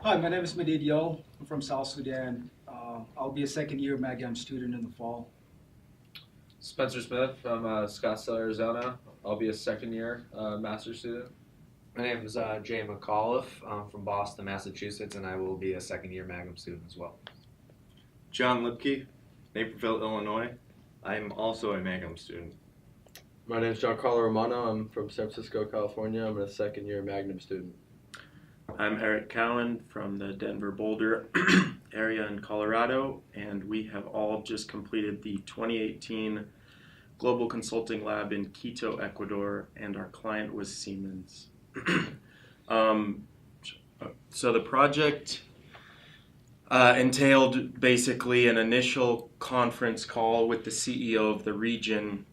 Hi, my name is Madid Yo. I'm from South Sudan. I'll be a second year MAGAM student in the fall. Spencer Smith from Scottsdale, Arizona. I'll be a second year master's student. My name is Jay McAuliffe. I'm from Boston, Massachusetts, and I will be a second year Magnum student as well. John Lipke, Naperville, Illinois. I'm also a Mangum student. My name is Giancarlo Romano. I'm from San Francisco, California. I'm a second year Magnum student. I'm Eric Cowan from the Denver Boulder area in Colorado, and we have all just completed the 2018 Global Consulting Lab in Quito, Ecuador, and our client was Siemens. So the project entailed basically an initial conference call with the CEO of the region,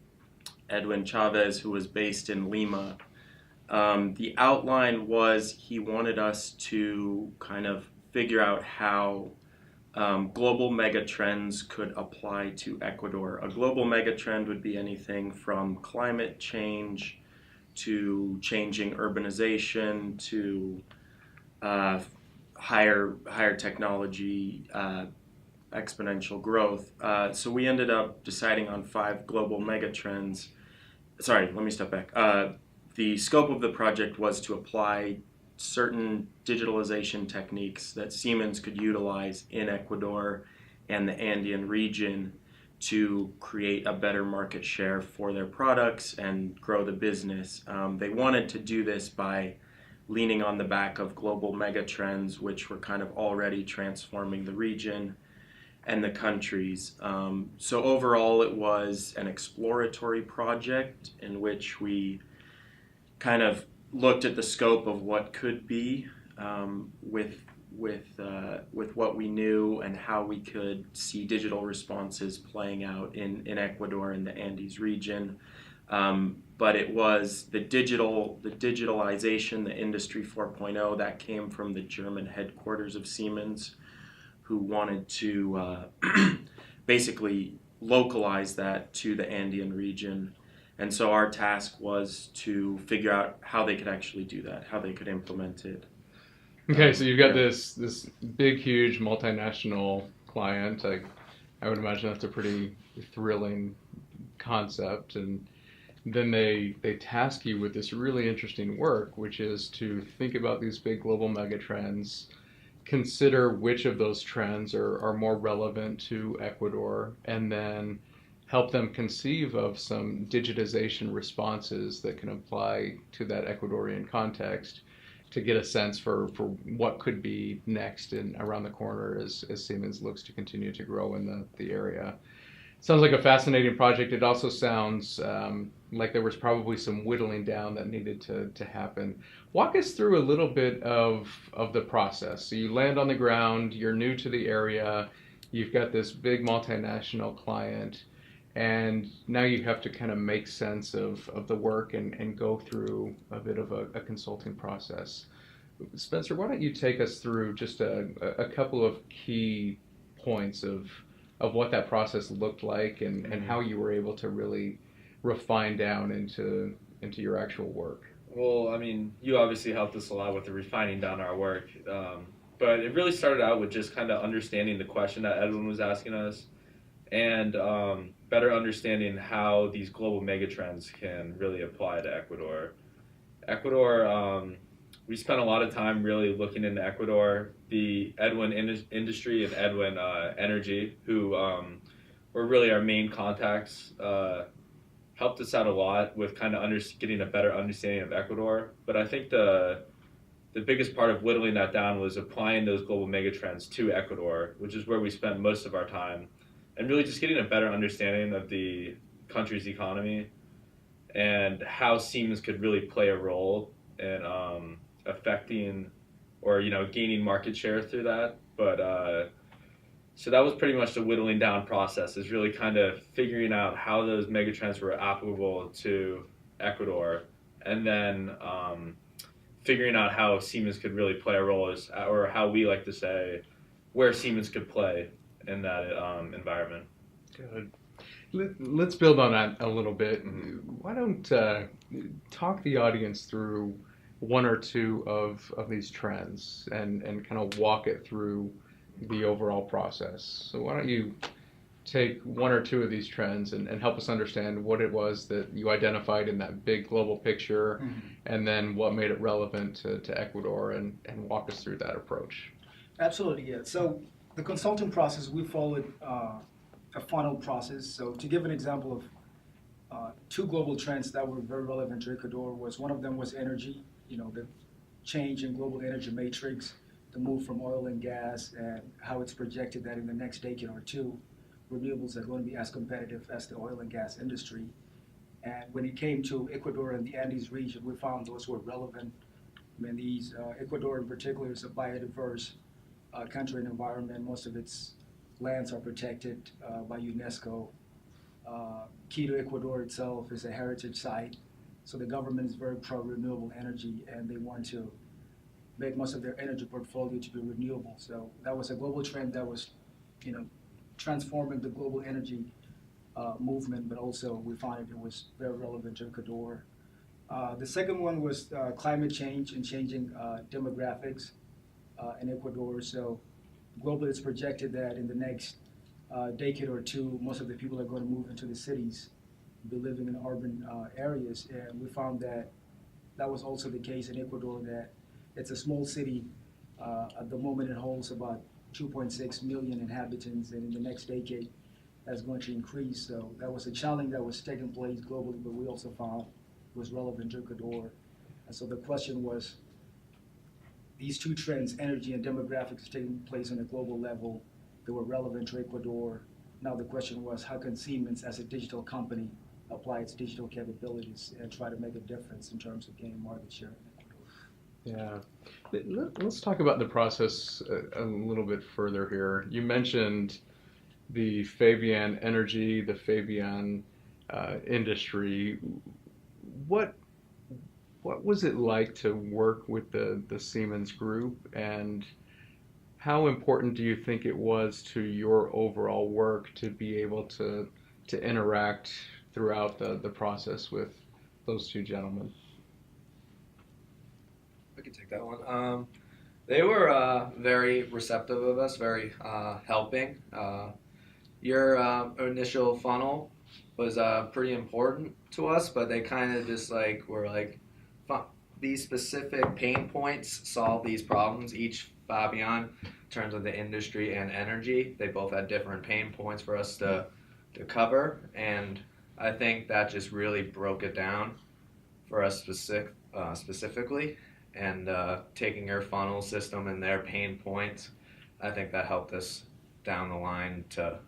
Edwin Chavez, who was based in Lima. The outline was he wanted us to kind of figure out how global megatrends could apply to Ecuador. A global megatrend would be anything from climate change to changing urbanization to higher technology, exponential growth. So we ended up deciding on 5 global megatrends. Sorry, let me step back. The scope of the project was to apply certain digitalization techniques that Siemens could utilize in Ecuador and the Andean region to create a better market share for their products and grow the business. They wanted to do this by leaning on the back of global megatrends, which were kind of already transforming the region and the countries. So overall, it was an exploratory project in which we kind of looked at the scope of what could be with what we knew and how we could see digital responses playing out in Ecuador and the Andes region. But it was the digitalization, the Industry 4.0 that came from the German headquarters of Siemens, who wanted to basically localize that to the Andean region. And so our task was to figure out how they could actually do that, how they could implement it. Okay, so you've got this big, huge multinational client. I would imagine that's a pretty thrilling concept. And then they task you with this really interesting work, which is to think about these big global megatrends, consider which of those trends are more relevant to Ecuador, and then help them conceive of some digitization responses that can apply to that Ecuadorian context to get a sense for what could be next and around the corner as Siemens looks to continue to grow in the area. Sounds like a fascinating project. It also sounds like there was probably some whittling down that needed to happen. Walk us through a little bit of the process. So you land on the ground, you're new to the area, you've got this big multinational client, and now you have to kind of make sense of the work and go through a bit of a consulting process. Spencer, why don't you take us through just a couple of key points of what that process looked like and how you were able to really refine down into your actual work. Well, I mean, you obviously helped us a lot with the refining down our work, but it really started out with just kind of understanding the question that Edwin was asking us and better understanding how these global megatrends can really apply to Ecuador. We spent a lot of time really looking into Ecuador. The Edwin Industry and Edwin Energy, who were really our main contacts, helped us out a lot with kind of getting a better understanding of Ecuador. But I think the biggest part of whittling that down was applying those global megatrends to Ecuador, which is where we spent most of our time, and really just getting a better understanding of the country's economy and how Siemens could really play a role in affecting or gaining market share through that. But so that was pretty much the whittling down process, is really kind of figuring out how those megatrends were applicable to Ecuador, and then figuring out how Siemens could really play a role, or how we like to say, where Siemens could play in that environment. Good. Let's build on that a little bit. Mm-hmm. Why don't talk the audience through one or two of these trends and kind of walk it through the overall process. So why don't you take one or two of these trends and help us understand what it was that you identified in that big global picture, and then what made it relevant to Ecuador, and walk us through that approach. Absolutely, yeah. So the consulting process, we followed a funnel process. So to give an example of two global trends that were very relevant to Ecuador, was one of them was energy, the change in global energy matrix, the move from oil and gas, and how it's projected that in the next decade or two, renewables are going to be as competitive as the oil and gas industry. And when it came to Ecuador and the Andes region, we found those were relevant. I mean, Ecuador in particular is a biodiverse country and environment. Most of its lands are protected by UNESCO. Quito, Ecuador itself is a heritage site, so the government is very pro-renewable energy, and they want to make most of their energy portfolio to be renewable. So that was a global trend that was, transforming the global energy movement, but also we found it was very relevant to Ecuador. The second one was climate change and changing demographics in Ecuador. So globally, it's projected that in the next decade or two, most of the people are going to move into the cities, be living in urban areas. And we found that that was also the case in Ecuador, that it's a small city. At the moment, it holds about 2.6 million inhabitants, and in the next decade, that's going to increase. So that was a challenge that was taking place globally, but we also found it was relevant to Ecuador. And so the question was, these two trends, energy and demographics, taking place on a global level, that were relevant to Ecuador. Now the question was, how can Siemens, as a digital company, apply its digital capabilities and try to make a difference in terms of gaining market share in Ecuador? Yeah. Let's talk about the process a little bit further here. You mentioned the Fabian energy, the Fabian industry. What was it like to work with the Siemens group, and how important do you think it was to your overall work to be able to interact throughout the process with those two gentlemen? I can take that one. They were very receptive of us, very helping. Your initial funnel was pretty important to us, but they kind of just were like, these specific pain points solve these problems. Each Fabian, in terms of the industry and energy, they both had different pain points for us to cover, and I think that just really broke it down for us specifically. And taking their funnel system and their pain points, I think that helped us down the line to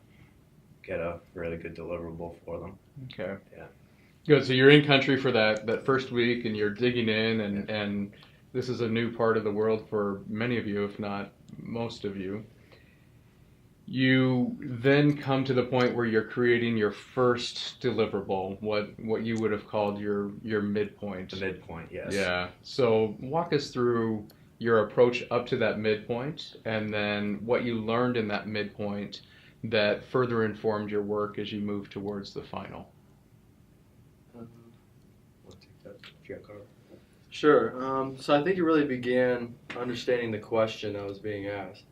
get a really good deliverable for them. Okay. Yeah. Good. So you're in country for that first week, and you're digging in, and this is a new part of the world for many of you, if not most of you. You then come to the point where you're creating your first deliverable, what you would have called your midpoint. The midpoint, yes. Yeah. So walk us through your approach up to that midpoint, and then what you learned in that midpoint that further informed your work as you move towards the final. I'll take that. Giancarlo. Sure. So I think it really began understanding the question that was being asked,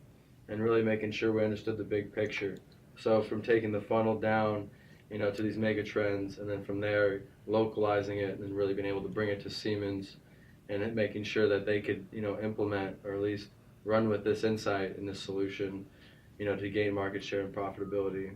and really making sure we understood the big picture. So from taking the funnel down, to these mega trends, and then from there localizing it, and really being able to bring it to Siemens, and making sure that they could, implement or at least run with this insight and this solution, to gain market share and profitability.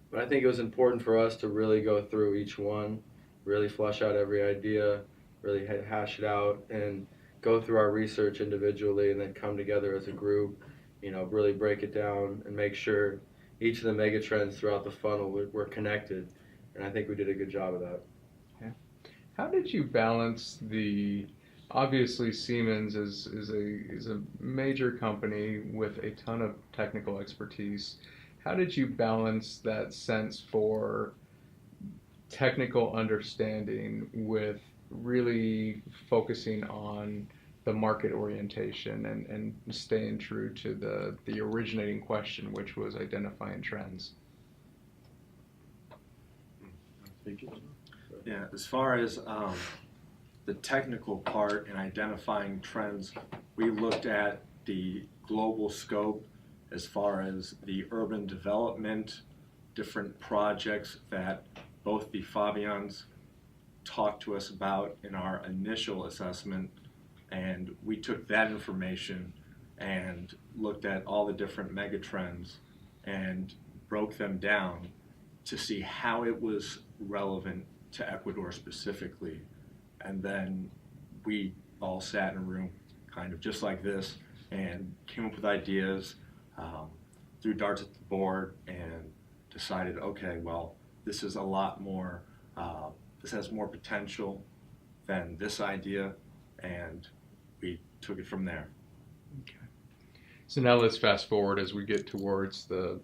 But I think it was important for us to really go through each one, really flesh out every idea, really hash it out, and go through our research individually, and then come together as a group, really break it down and make sure each of the mega trends throughout the funnel were connected. And I think we did a good job of that. Okay. How did you balance obviously Siemens is a major company with a ton of technical expertise. How did you balance that sense for technical understanding with really focusing on the market orientation and staying true to the originating question, which was identifying trends? Yeah, as far as the technical part in identifying trends, we looked at the global scope as far as the urban development, different projects that both the Fabians talked to us about in our initial assessment, and we took that information and looked at all the different megatrends and broke them down to see how it was relevant to Ecuador specifically. And then we all sat in a room kind of just like this and came up with ideas, threw darts at the board, and decided, okay, well, this is a lot more, this has more potential than this idea, and we took it from there. Okay. So now let's fast forward as we get towards the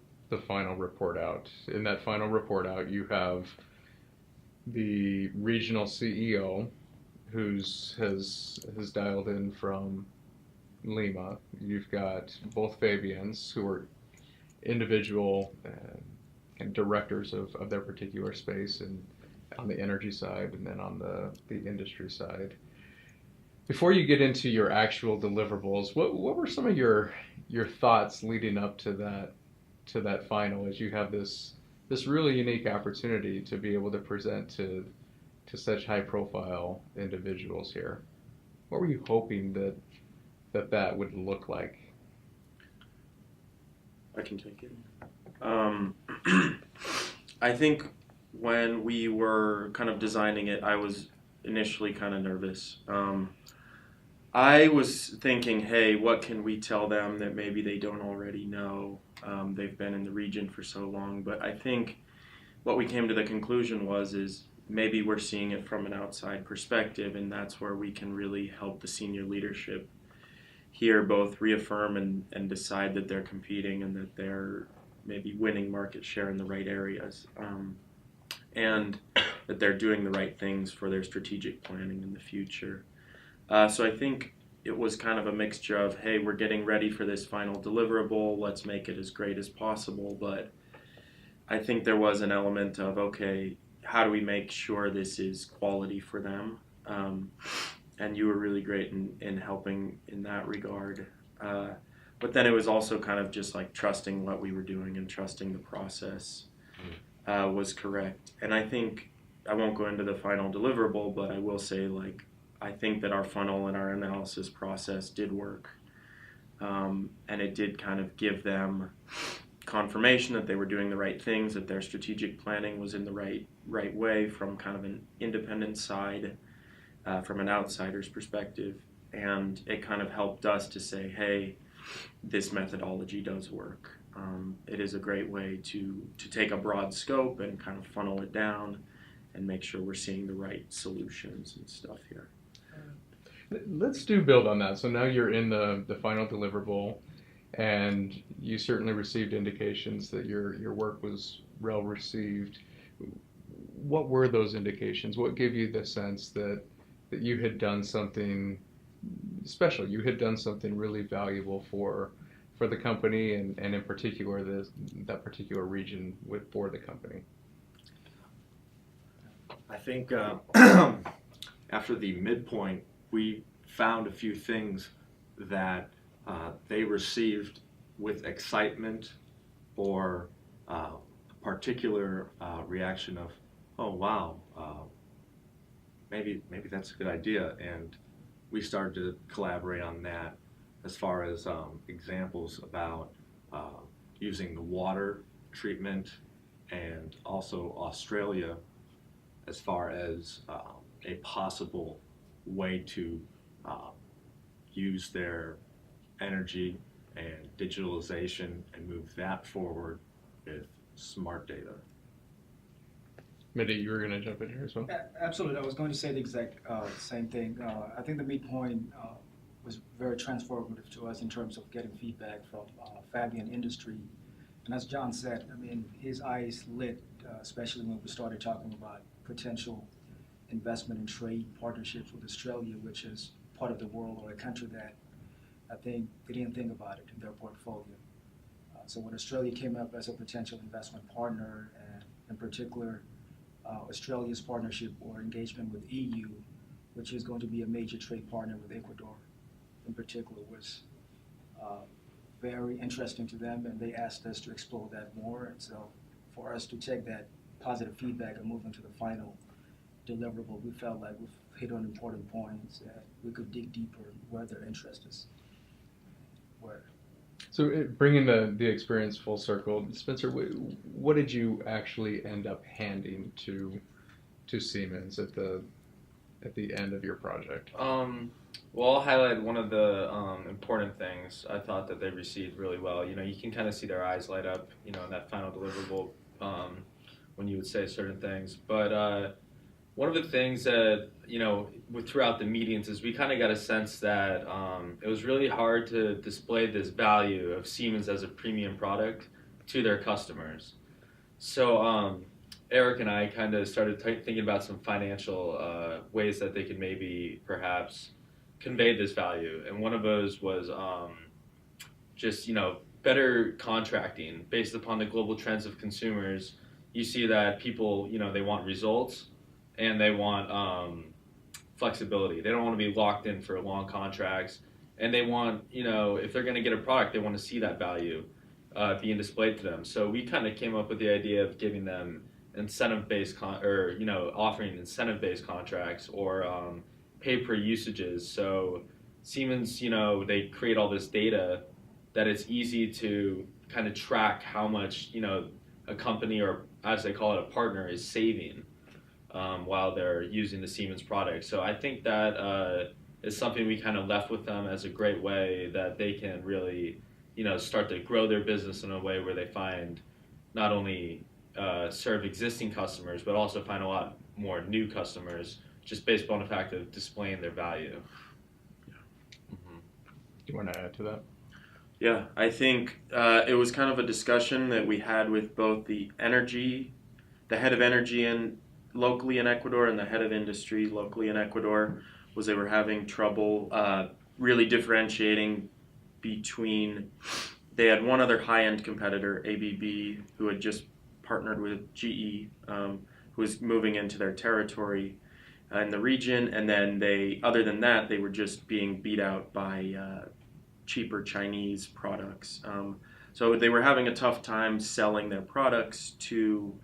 final report out. In that final report out, you have the regional CEO has dialed in from Lima. You've got both Fabians who are individual and directors of their particular space, and on the energy side and then on the industry side. Before you get into your actual deliverables, what were some of your thoughts leading up to that final, as you have this really unique opportunity to be able to present to such high profile individuals here? What were you hoping that would look like? I can take it. I think when we were kind of designing it, I was initially kind of nervous. I was thinking, hey, what can we tell them that maybe they don't already know? They've been in the region for so long. But I think what we came to the conclusion is maybe we're seeing it from an outside perspective, and that's where we can really help the senior leadership here both reaffirm and decide that they're competing and that they're maybe winning market share in the right areas, and that they're doing the right things for their strategic planning in the future. So I think it was kind of a mixture of, hey, we're getting ready for this final deliverable, let's make it as great as possible, but I think there was an element of, okay, how do we make sure this is quality for them? And you were really great in helping in that regard. But then it was also kind of just like trusting what we were doing and trusting the process was correct. And I think, I won't go into the final deliverable, but I will say, like, I think that our funnel and our analysis process did work. And it did kind of give them confirmation that they were doing the right things, that their strategic planning was in the right way from kind of an independent side, from an outsider's perspective. And it kind of helped us to say, hey, this methodology does work. It is a great way to take a broad scope and kind of funnel it down and make sure we're seeing the right solutions and stuff here. Let's build on that. So now you're in the final deliverable, and you certainly received indications that your work was well received. What were those indications? What gave you the sense that you had done something special? You had done something really valuable for the company, and in particular that particular region for the company. I think after the midpoint, we found a few things that they received with excitement or a particular reaction of, oh wow, maybe that's a good idea, and we started to collaborate on that as far as examples about using the water treatment, and also Australia as far as a possible way to use their energy and digitalization and move that forward with smart data. Mindy, you were going to jump in here as well? Absolutely. I was going to say the exact same thing. I think the midpoint was very transformative to us in terms of getting feedback from Fabian industry. And as John said, I mean, his eyes lit, especially when we started talking about potential investment and trade partnerships with Australia, which is part of the world or a country that I think they didn't think about it in their portfolio. So when Australia came up as a potential investment partner, and in particular Australia's partnership or engagement with EU which is going to be a major trade partner with Ecuador in particular, was very interesting to them, and they asked us to explore that more. And so for us to take that positive feedback and move into the final deliverable, we felt like we've hit on important points that we could dig deeper where their interest is. So bringing the experience full circle, Spencer, what did you actually end up handing to Siemens at the end of your project? Well, I'll highlight one of the important things I thought that they received really well. You know, you can kind of see their eyes light up, you know, in that final deliverable when you would say certain things. But one of the things that, you know, throughout the meetings is we kind of got a sense that it was really hard to display this value of Siemens as a premium product to their customers. So Eric and I kind of started thinking about some financial ways that they could maybe perhaps convey this value. And one of those was just, you know, better contracting based upon the global trends of consumers. You see that people, you know, they want results and they want flexibility. They don't want to be locked in for long contracts, and they want, you know, if they're going to get a product, they want to see that value being displayed to them. So we kind of came up with the idea of giving them incentive-based offering incentive-based contracts or pay per usages. So Siemens, you know, they create all this data that it's easy to kind of track how much, you know, a company, or as they call it, a partner, is saving while they're using the Siemens product. So I think that is something we kind of left with them as a great way that they can really, you know, start to grow their business in a way where they find not only serve existing customers, but also find a lot more new customers just based on the fact of displaying their value. Do you want to add to that? Yeah, I think it was kind of a discussion that we had with both the head of energy locally in Ecuador and the head of industry locally in Ecuador, was they were having trouble really differentiating between, they had one other high-end competitor, ABB, who had just partnered with GE, who was moving into their territory in the region, and then other than that, they were just being beat out by cheaper Chinese products. So they were having a tough time selling their products to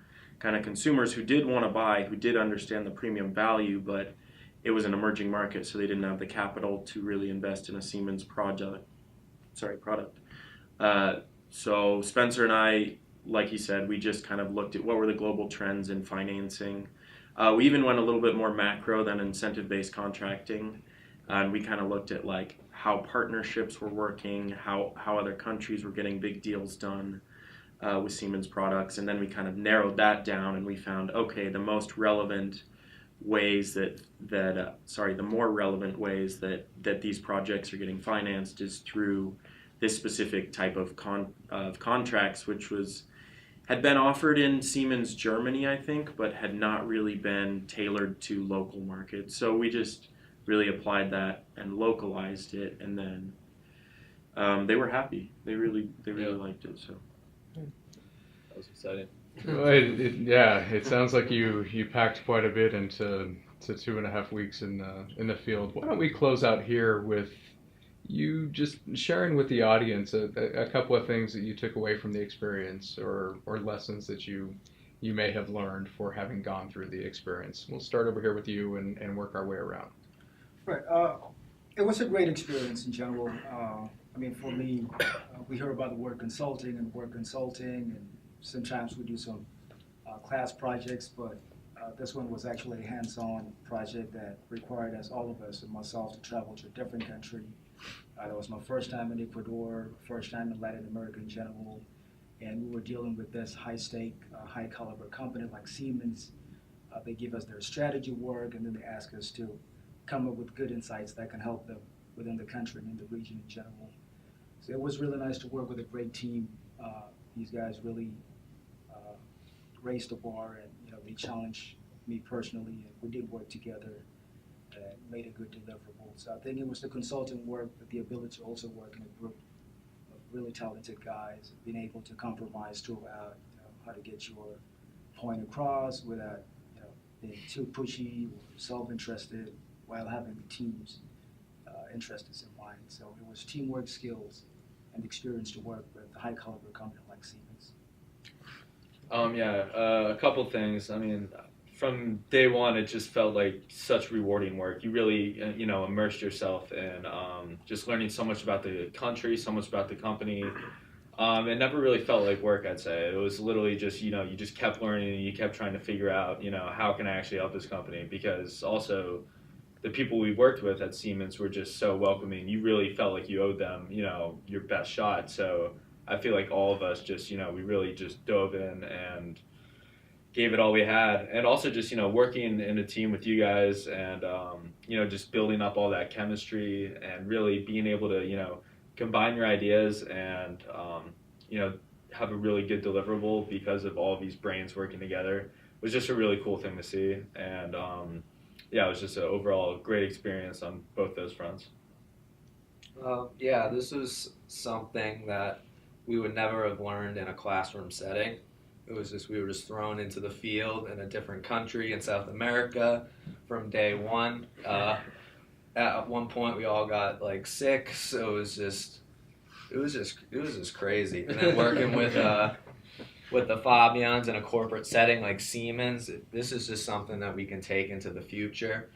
kind of consumers who did want to buy, who did understand the premium value, but it was an emerging market, so they didn't have the capital to really invest in a Siemens product. So Spencer and I, like he said, we just kind of looked at what were the global trends in financing. We even went a little bit more macro than incentive-based contracting, and we kind of looked at like how partnerships were working, how other countries were getting big deals done with Siemens products, and then we kind of narrowed that down, and we found, okay, the more relevant ways that these projects are getting financed is through this specific type of contracts, which had been offered in Siemens Germany, I think, but had not really been tailored to local markets. So we just really applied that and localized it, and then they were happy. They really liked it. So That was exciting. Well, it sounds like you packed quite a bit into 2.5 weeks in the field. Why don't we close out here with you just sharing with the audience a couple of things that you took away from the experience, or lessons that you may have learned for having gone through the experience. We'll start over here with you and work our way around. Right. It was a great experience in general. I mean, for me, we hear about the word consulting, and sometimes we do some class projects, but this one was actually a hands-on project that required all of us and myself to travel to a different country. That was my first time in Ecuador, first time in Latin America in general, and we were dealing with this high-stake, high-caliber company like Siemens. They give us their strategy work, and then they ask us to come up with good insights that can help them within the country and in the region in general. So it was really nice to work with a great team. These guys really raised the bar, and they challenged me personally, and we did work together and made a good deliverable. So I think it was the consulting work, but the ability to also work in a group of really talented guys, being able to compromise throughout, how to get your point across without being too pushy or self-interested, while having the team's interests in mind. So it was teamwork, skills, and experience to work with a high caliber company like Siemens. A couple things. I mean, from day one, it just felt like such rewarding work. You really, immersed yourself in just learning so much about the country, so much about the company. It never really felt like work, I'd say. It was literally just, you just kept learning and you kept trying to figure out, how can I actually help this company? Because also the people we worked with at Siemens were just so welcoming. You really felt like you owed them, your best shot. So I feel like all of us just, we really just dove in and gave it all we had. And also just, working in a team with you guys and, just building up all that chemistry and really being able to, combine your ideas and, have a really good deliverable because of all these brains working together was just a really cool thing to see. And, it was just an overall great experience on both those fronts. This was something that we would never have learned in a classroom setting. It was just, we were just thrown into the field in a different country in South America from day one. At one point we all got like sick, so it was just crazy. And then working with the Fabians in a corporate setting like Siemens, this is just something that we can take into the future.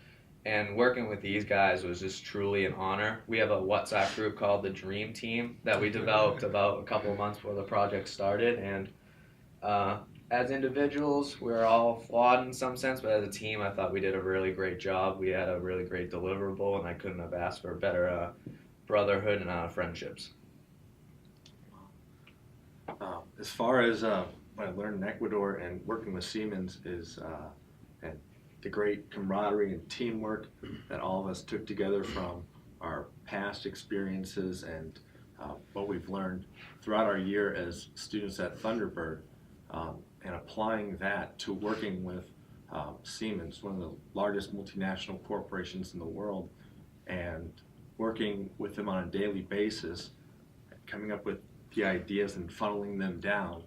And working with these guys was just truly an honor. We have a WhatsApp group called the Dream Team that we developed about a couple of months before the project started. And as individuals, we're all flawed in some sense, but as a team, I thought we did a really great job. We had a really great deliverable, and I couldn't have asked for a better brotherhood and friendships. As far as what I learned in Ecuador and working with Siemens is and the great camaraderie and teamwork that all of us took together from our past experiences and what we've learned throughout our year as students at Thunderbird, and applying that to working with Siemens, one of the largest multinational corporations in the world, and working with them on a daily basis, coming up with the ideas and funneling them down,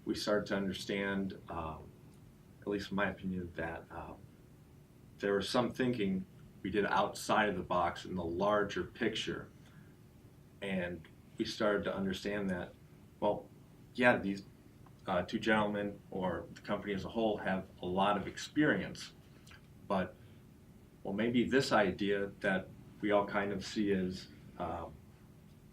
we started to understand, at least in my opinion, that there was some thinking we did outside of the box in the larger picture. And we started to understand that, well, yeah, these two gentlemen or the company as a whole have a lot of experience, but, well, maybe this idea that we all kind of see as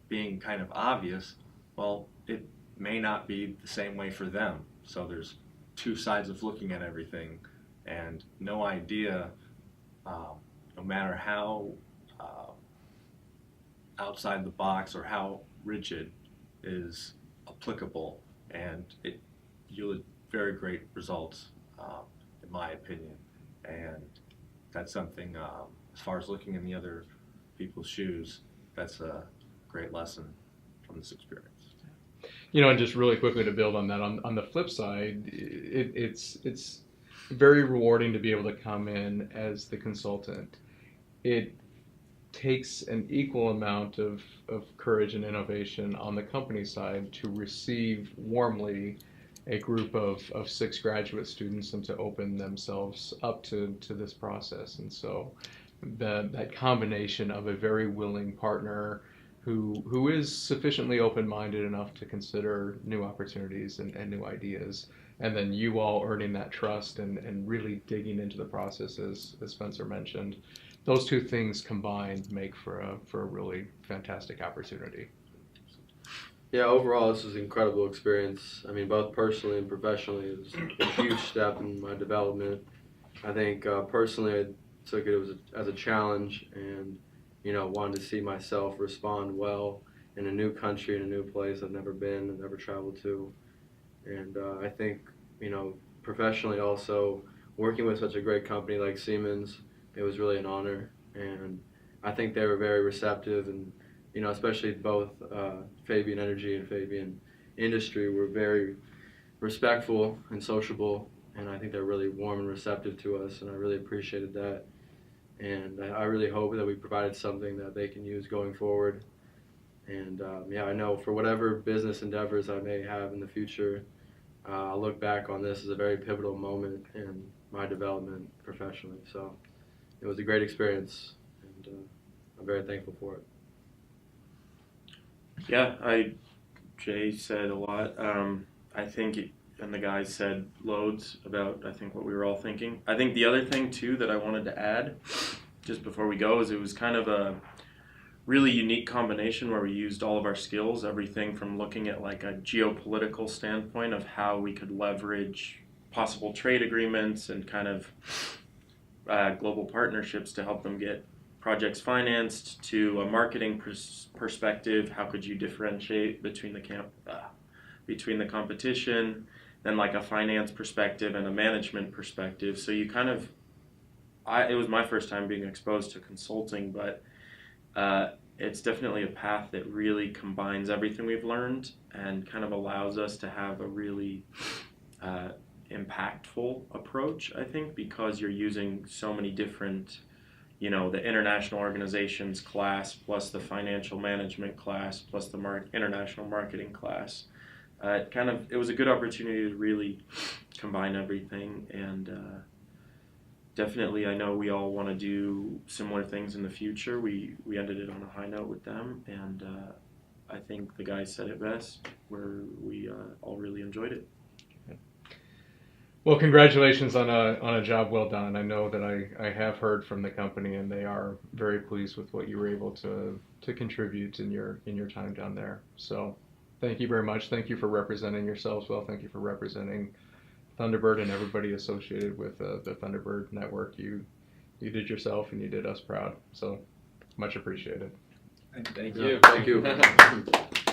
being kind of obvious, well, it may not be the same way for them. So there's two sides of looking at everything, and no idea, no matter how outside the box or how rigid, is applicable, and it yielded very great results, in my opinion. And that's something, as far as looking in the other people's shoes, that's a great lesson from this experience. And just really quickly to build on that, on the flip side, it's very rewarding to be able to come in as the consultant. It takes an equal amount of courage and innovation on the company side to receive warmly a group of 6 graduate students and to open themselves up to this process. And so that combination of a very willing partner who is sufficiently open-minded enough to consider new opportunities and new ideas, and then you all earning that trust and really digging into the process, as Spencer mentioned, those two things combined make for a really fantastic opportunity. Yeah, overall, this was an incredible experience. I mean, both personally and professionally, it was a huge step in my development. I think personally, I took it as a challenge, and wanted to see myself respond well in a new country, in a new place I've never been and never traveled to. And I think, professionally also, working with such a great company like Siemens, it was really an honor. And I think they were very receptive, and, especially both Fabian Energy and Fabian Industry were very respectful and sociable. And I think they're really warm and receptive to us, and I really appreciated that. And I really hope that we provided something that they can use going forward. And I know for whatever business endeavors I may have in the future, I'll look back on this as a very pivotal moment in my development professionally. So it was a great experience, and I'm very thankful for it. Yeah, Jay said a lot. I think, and the guys said loads about, I think, what we were all thinking. I think the other thing, too, that I wanted to add, just before we go, is it was kind of a really unique combination where we used all of our skills, everything from looking at like a geopolitical standpoint of how we could leverage possible trade agreements and kind of global partnerships to help them get projects financed, to a marketing perspective, how could you differentiate between the competition, then like a finance perspective and a management perspective. So you kind of, it was my first time being exposed to consulting, but it's definitely a path that really combines everything we've learned and kind of allows us to have a really impactful approach, I think, because you're using so many different, the international organizations class plus the financial management class plus the international marketing class. It was a good opportunity to really combine everything, and definitely I know we all want to do similar things in the future. We ended it on a high note with them, and I think the guys said it best, where we all really enjoyed it. Well, congratulations on a job well done. I know that I have heard from the company, and they are very pleased with what you were able to contribute in your time down there. So thank you very much. Thank you for representing yourselves well. Thank you for representing Thunderbird and everybody associated with the Thunderbird network. You did yourself and you did us proud. So much appreciated. Thank you. Thank you.